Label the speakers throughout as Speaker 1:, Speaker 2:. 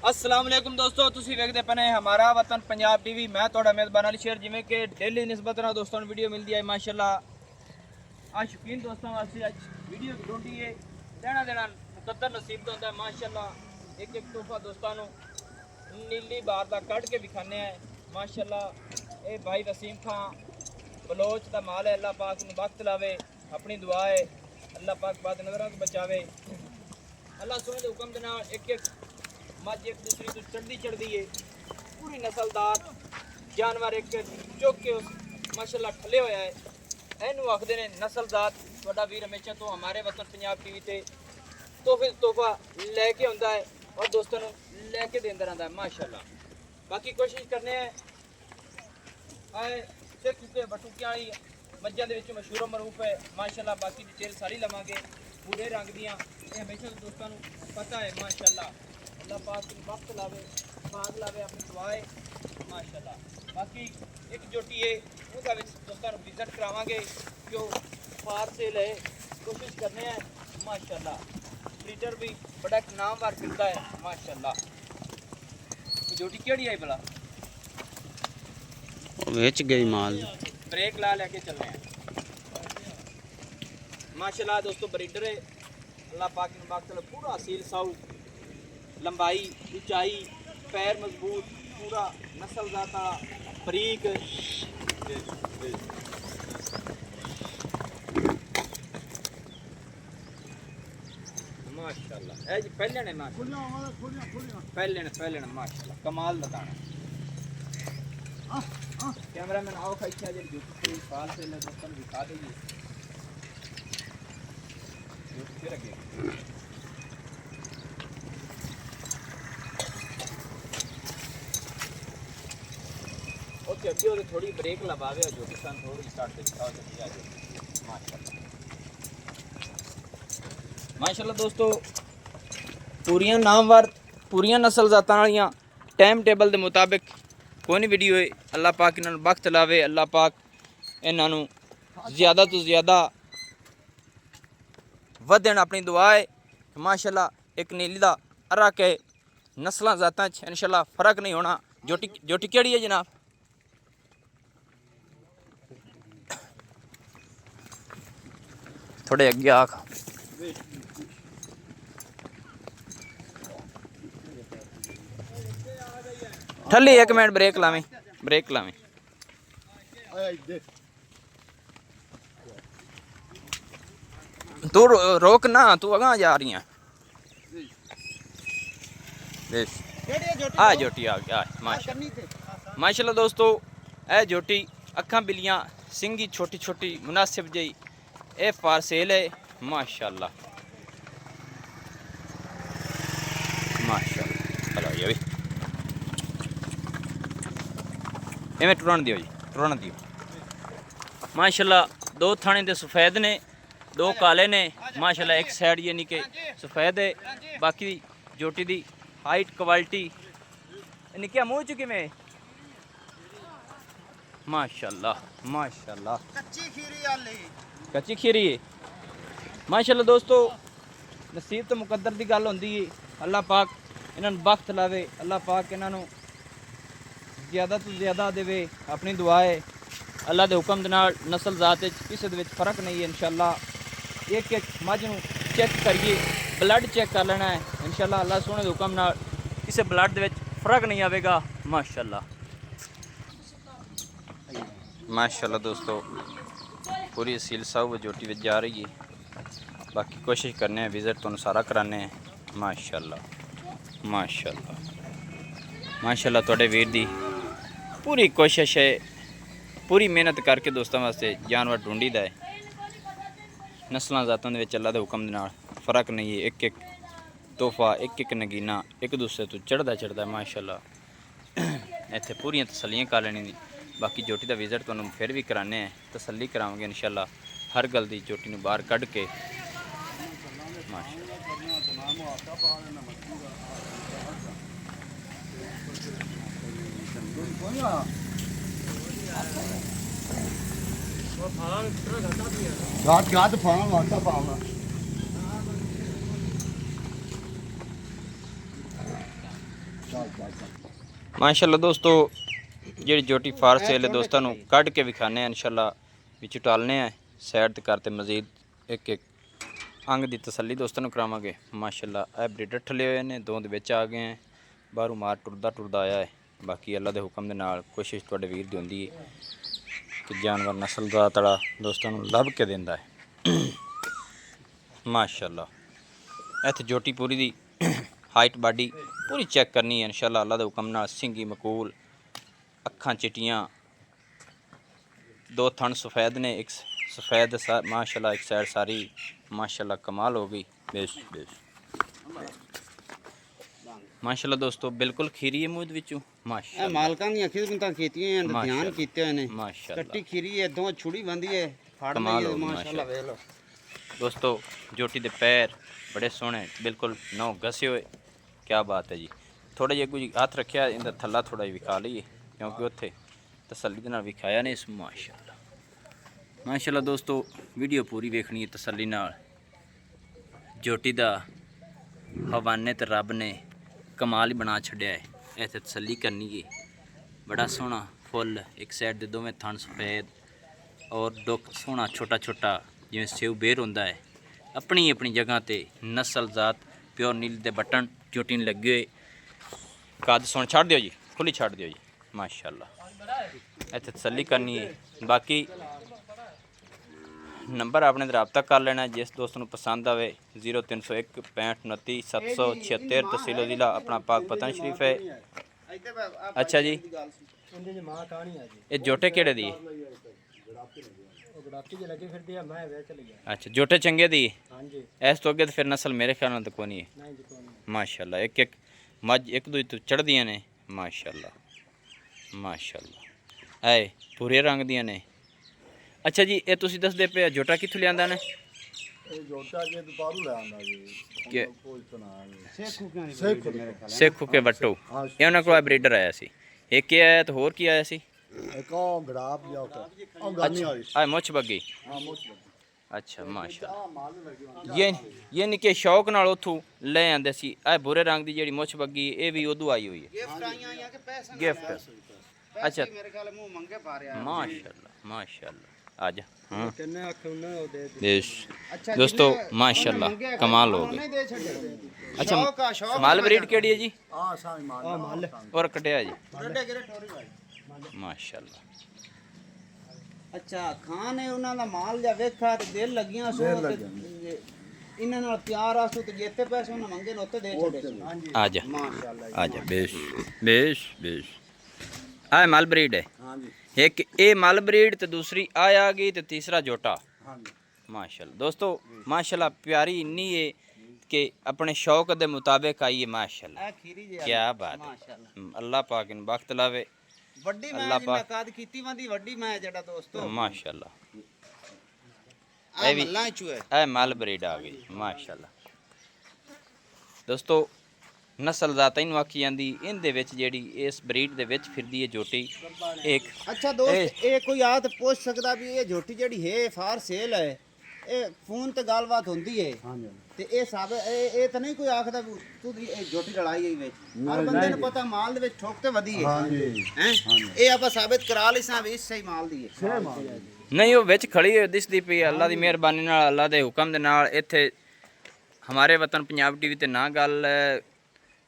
Speaker 1: अस्सलाम वालेकुम दोस्तों, तुसी वेखदे पने हमारा वतन पंजाब टीवी। मैं थोड़ा मेज़बान अली शेर जिमें कि डेली निस्बत ना दोस्तों वीडियो मिलती है माशाल्लाह। आज शौकीन दोस्तों वास्ते आज वीडियो ढूंढी है देना देना मुकद्दर नसीब तो होता है माशाल्लाह। एक एक तोहफा दोस्तों नीली बार का कट के दिखाने हैं माशाल्लाह। ये भाई वसीम खान बलोच का माल है। अल्लाह पाक नूं वक्त लावे, अपनी दुआ है अल्लाह पाक बाद नज़रों तो बचावे। अल्लाह सोने के हुक्म के नाल एक एक मझ एक दूसरी तो चढ़ती है, पूरी नस्लदार जानवर एक चुक के माशाल्लाह ठले होया है। इनू आखते ने नस्लदार। थोड़ा वीर हमेशा तो हमारे वतन पंजाब टीवी से तोहफा लैके आता है और दोस्तों लैके देंदा रहता है माशाल्लाह। बाकी कोशिश करने आए सिख के बटूकियां वाली मज्जां दे विच मशहूर मरूफ है माशाल्लाह। बाकी डिटेल सारी लवांगे पूरे रंग दियां। ये हमेशा दोस्तों पता है माशाल्लाह। अल्लाह पाक वक्त लावे, बाग लावे, अपनी दुआए माशाल्लाह। बाकी एक जोटी है उसका दोस्तों विजिट करावांगे जो फार से ले कोशिश करने हैं माशाल्लाह। लीटर भी बड़ा एक नामवार फिरता है माशाल्लाह। जोटी केड़ी है भला?
Speaker 2: बेच गई माल,
Speaker 1: ब्रेक ला लेके चलने हैं माशाल्लाह दोस्तों। ब्रीडर है अल्लाह पाक ने बात पूरा असील साउ, लंबाई ऊंचाई, पैर मजबूत, पूरा नस्लजात वाला बरीक माशाल्लाह। है जी पहले ने माशाल्लाह, पहले ने माशाल्लाह कमाल बताना। कैमरा मैन आओ खाइया जी जो साल से ले दोस्तों दिखा दीजिए फिर आगे। ओके अभी वो थोड़ी ब्रेक लवावे जो किसान थोड़ी स्टार्ट से दिखाओ तो आ जाए माशाल्लाह। माशाल्लाह दोस्तों पूरियां नामवर पूरियां नस्ल जातां वालियां टाइम टेबल के मुताबिक कोई नहीं वीडियो है। अल्लाह पाक इन्होंने वक्त लावे, अल्लाह पाक इन्हों ज़्यादा तो ज़्यादा वधन अपनी दुआ है माशाल्लाह। एक नीली का अरक है नस्लों जातां इंशाल्लाह फर्क नहीं होना। जोटी जोटी केड़ी है जनाब? थोड़े अगे आख ठली एक मिनट ब्रेक लावें, ब्रेक लावें। तू रोक ना, तू अगा जा रही है। आ जोटी आ गया माशाल्लाह दोस्तों। ए जोटी अखा बिलियां सिंगी छोटी छोटी मुनासिब जी ए पार्सेल है माशाल्लाह माशाल्लाह। चलो ये भी इवें टुरन दियो जी, टुरन दियो माशाल्लाह। दो थाने दे सफ़ेद ने, दो काले ने माशाल्लाह। एक साइड यानी कि सफ़ेद है। बाकी जोटी दी हाइट क्वालिटी निक्के मुँह च किवें माशाल्लाह माशाल्लाह। कच्ची खीरी है माशाल्लाह दोस्तों। नसीब तो मुकद्दर की गल होंदी है। अल्लाह पाक इन्होंने वक्त लावे, अल्लाह पाक इन्हों ज़्यादा तो ज़्यादा देवे, अपनी दुआ है अल्लाह के हुक्म के नाल। नस्ल जात किसी दे विच फर्क नहीं है इंशाल्लाह। एक एक मझ नूं चेक करिए, ब्लड चेक कर लेना है इंशाल्लाह। अल्लाह सोने के हुक्म नाल किसी ब्लड दे विच फर्क नहीं आवेगा माशाल्लाह माशाल्लाह दोस्तों। पूरी असील साहब जोटी विच जा रही है। बाकी कोशिश करने हैं विजिट तुहानूं सारा कराने हैं माशाल्लाह माशाल्लाह माशाल्लाह। तुहाडे वीर दी पूरी कोशिश है, पूरी मेहनत करके दोस्तों वास्ते जानवर ढूंढीदा है। नस्लों जातों दे विच अल्लाह दे हुक्म दे नाल फर्क नहीं है। एक एक तोहफा एक एक नगीना एक दूसरे तो चढ़दा चढ़दा माशाल्लाह। इत्थे पूरियां तसल्लियां कर लैनी दी। बाकी जोटी का विजिट तुहानूं फिर भी कराने हैं, तसल्ली करावांगे इंशाल्लाह। हर गल दी जोटी नूं बाहर कढ़ के
Speaker 3: घाट घाट फाना वाटा पावना
Speaker 1: ਮਾਸ਼ਾਅੱਲਾ ਦੋਸਤੋ ਜਿਹੜੀ ਜੋਟੀ ਫਾਰ ਸੇਲ ਹੈ ਦੋਸਤਾਂ ਨੂੰ ਕੱਢ ਕੇ ਵਿਖਾਣੇ ਆ ਇਨਸ਼ਾਅੱਲਾ ਵਿੱਚ ਟਾਲਨੇ ਆ ਸਾਈਡ ਤੇ ਕਰਤੇ ਮਜ਼ੀਦ ਇੱਕ ਇੱਕ ਅੰਗ ਦੀ ਤਸੱਲੀ ਦੋਸਤਾਂ ਨੂੰ ਕਰਾਵਾਂਗੇ। ਮਾਸ਼ਾਅੱਲਾ ਇਹ ਬਰੀਡਰ ਠੱਲੇ ਹੋਏ ਨੇ, ਦੋ ਦੇ ਵਿੱਚ ਆ ਗਏ ਹੈ, ਬਾਹਰੋਂ ਮਾਰ ਟੁਰਦਾ ਆਇਆ ਹੈ। ਬਾਕੀ ਅੱਲਾ ਦੇ ਹੁਕਮ ਦੇ ਨਾਲ ਕੋਸ਼ਿਸ਼ ਤੁਹਾਡੇ ਵੀਰ ਦੀ ਹੁੰਦੀ ਹੈ ਕਿ ਜਾਨਵਰ ਨਸਲ ਦਾ ਤੜਾ ਦੋਸਤਾਂ ਨੂੰ ਲੱਭ ਕੇ ਦਿੰਦਾ ਹੈ। ਮਾਸ਼ਾਅੱਲਾ ਇੱਥੇ ਜੋਟੀ ਪੂਰੀ ਦੀ ਹਾਈਟ ਬਾਡੀ पूरी चेक करनी है इंशाल्लाह अल्लाह के हुक्म नाल। सिंगी मकूल, अखां चिट्टियाँ, दो थन सफ़ेद ने, एक सफ़ेद माशाल्लाह, एक साइड सारी माशाल्लाह कमाल हो गई। बेश माशाल्लाह दोस्तों बिल्कुल खीरी है मूद विचों माशाल्लाह।
Speaker 2: मालकां दी अखीं तो कीतियां हैं, ध्यान कीते ने
Speaker 1: माशाल्लाह।
Speaker 2: कट्टी खीरी है, दो छुड़ी बंदी है, फाड़
Speaker 1: कमाल हो
Speaker 2: माशाल्लाह। वेख लो
Speaker 1: दोस्तों जोटी दे पैर बड़े सोहने, बिल्कुल नौ घसे हुए, क्या बात है जी। थोड़ा जिहा कुछ हथ रखिया इंदा थल्ला थोड़ा जिहा विखा लईए क्योंकि उत्थे तसल्ली दे नाल विखाया नहीं इस। माशाअल्लाह माशाअल्लाह दोस्तों वीडियो पूरी वेखनी है तसल्ली नाल। जोटी दा हवाने ते रब ने कमाल ही बना छड्या है। इत्थे तसल्ली करनी है, बड़ा सोहना फुल, एक साइड दे दोवें थन सफेद और डुक सोहना छोटा छोटा जिवें सेव बेर हुंदा है। अपनी अपनी जगह ते नस्ल जात प्योर नील दे बटन चोटी नहीं लगे हुए। कद सुन छड़ दियो जी, खुली छड़ दियो जी माशाअल्लाह। इत्थे तसल्ली करनी है। बाकी नंबर आपने रबता कर लेना जिस दोस्त को पसंद आवे। 0301 65 29 776 तहसील जिला अपना पाक पतन शरीफ है। अच्छा जी ये जोटे केड़े दी? अच्छा जोटे चंगे दी इस तो अगे तो फिर नस्ल मेरे ख्याल नाल तो कोई नहीं है। माशाअल्लाह एक एक मझ एक दूजे तो चढ़दियां ने माशाअल्लाह माशाअल्लाह। ऐ पूरे रंग दियां ने। अच्छा जी ये तुसीं दसदे पे जोटा कित्थों लियांदा ने?
Speaker 3: जोटा के बारू ले आंदा जी
Speaker 1: के
Speaker 3: सेखू
Speaker 1: सेखू के बट्टू ये उन्हां कोल ब्रीडर आया सी। एक ये आया तो होर की आया सी?
Speaker 3: एक और गराब या ओ गानी वाली
Speaker 1: आ मुछ बग्गी।
Speaker 3: हां मोच
Speaker 1: अच्छा माशाअल्लाह। ये निके शौक नाल उथों ले आंदे सी। आ भूरे रंग दी जेड़ी मुछ बग्गी ये भी उदू आई हुई है।
Speaker 2: गिफ्ट आईयां या के पैसे
Speaker 1: गिफ्ट। अच्छा
Speaker 2: मेरे ख्याल मुंह मंगे पा रहा है
Speaker 1: माशाअल्लाह माशाअल्लाह। आजा हां
Speaker 2: किन्ने आखे उन्हें ओ दे
Speaker 1: बेश
Speaker 2: अच्छा
Speaker 1: दोस्तों माशाअल्लाह कमाल हो गई।
Speaker 2: दे छड़े।
Speaker 1: अच्छा स्मॉल ब्रीड केड़ी है जी?
Speaker 3: हां साईं माल
Speaker 1: और कटिया जी
Speaker 2: रड्डे गिरे टोरी भाई
Speaker 1: माशाअल्लाह।
Speaker 2: अच्छा खान है उन्हां दा माल जा वेखा ते दिल लगियां सो इन्हां नाल प्यार आसू ते जिते पैसे उन्हां मंगे ने उत्ते दे छड़े।
Speaker 1: आजा
Speaker 2: माशाअल्लाह
Speaker 1: आजा बेश बेश बेश। आ माल ब्रीड है।
Speaker 3: हां जी
Speaker 1: एक ए माल ब्रीड ते दूसरी आ गई ते तीसरा जोटा।
Speaker 3: हां जी
Speaker 1: माशाअल्लाह दोस्तों माशाअल्लाह प्यारी इन्नी है कि अपने शौक दे मुताबिक आई है माशाअल्लाह।
Speaker 2: आ खीरी जे
Speaker 1: क्या बात है।
Speaker 2: माशाअल्लाह
Speaker 1: अल्लाह पाक इन वक्त लावे।
Speaker 2: ਵੱਡੀ ਮੈਂ
Speaker 1: अल्लाह
Speaker 2: ਜੀ
Speaker 1: पाक
Speaker 2: ਨਕਾਦ ਕੀਤੀ ਵੰਦੀ ਵੱਡੀ ਮੈਂ ਜਿਹੜਾ ਦੋਸਤੋ
Speaker 1: माशाअल्लाह।
Speaker 2: ਆ ਮੱਲਾਂ ਚੂ ਹੈ
Speaker 1: ए माल ब्रीड आ गई माशाअल्लाह। दोस्तों नस्ल ज़ात इनू आखी जाती इनदे विच जेड़ी इस ब्रीड दे विच फिरदी है जोटी एक।
Speaker 2: अच्छा दोस्त ये कोई आ तो पूछ सकता भी ये झोटी जेड़ी है फार सेल है ये फोन ते गलबात होंदी है
Speaker 3: हां जी
Speaker 2: ते ये सब ये तो नहीं कोई आखदा तू झोटी लड़ाई गई विच हर बंदे ने पता माल दे विच ठोक ते वधी है
Speaker 3: हां जी
Speaker 2: हैं ये आपा साबित करा लिसा भी सही माल दी है
Speaker 3: छे माल
Speaker 1: नहीं वो विच खड़ी है दिसदी पई अल्लाह दी मेहरबानी नाल अल्लाह दे हुक्म दे नाल इत्थे हमारे वतन पंजाब टीवी ते ना गल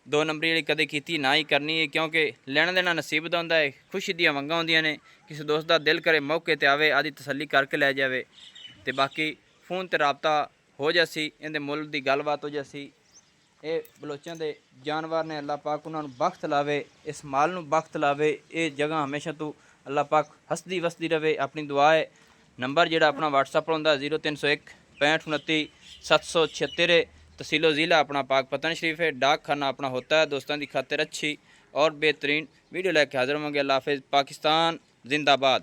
Speaker 1: दो नंबरी वाली कदे कीती ना ही करनी है क्योंकि लेना देना नसीब दा हुंदा है। खुशी दियां वंगां हुंदियां ने किसी दोस्त दा दिल करे मौके ते आवे आदि तसल्ली करके लै जावे ते बाकी फोन ते राबता हो जासी इहदे मुल दी गलबात हो जासी। ये बलोचां दे जानवर ने अल्लाह पाक उन्हां नूं बख्त लावे इस माल नूं बख्त लावे ये जगह हमेशा तो अल्लाह पाक हसदी वसदी रवे। अपनी दुआ है। नंबर जेड़ा अपना WhatsApp पर हुंदा 0301 65 29 776 तहसीलो ज़िला अपना पाक पतन शरीफ है। डाक खाना अपना होता है। दोस्तों की खातिर अच्छी और बेहतरीन वीडियो लेके हाजिर होंगे। अल्लाह हाफिज़। पाकिस्तान जिंदाबाद।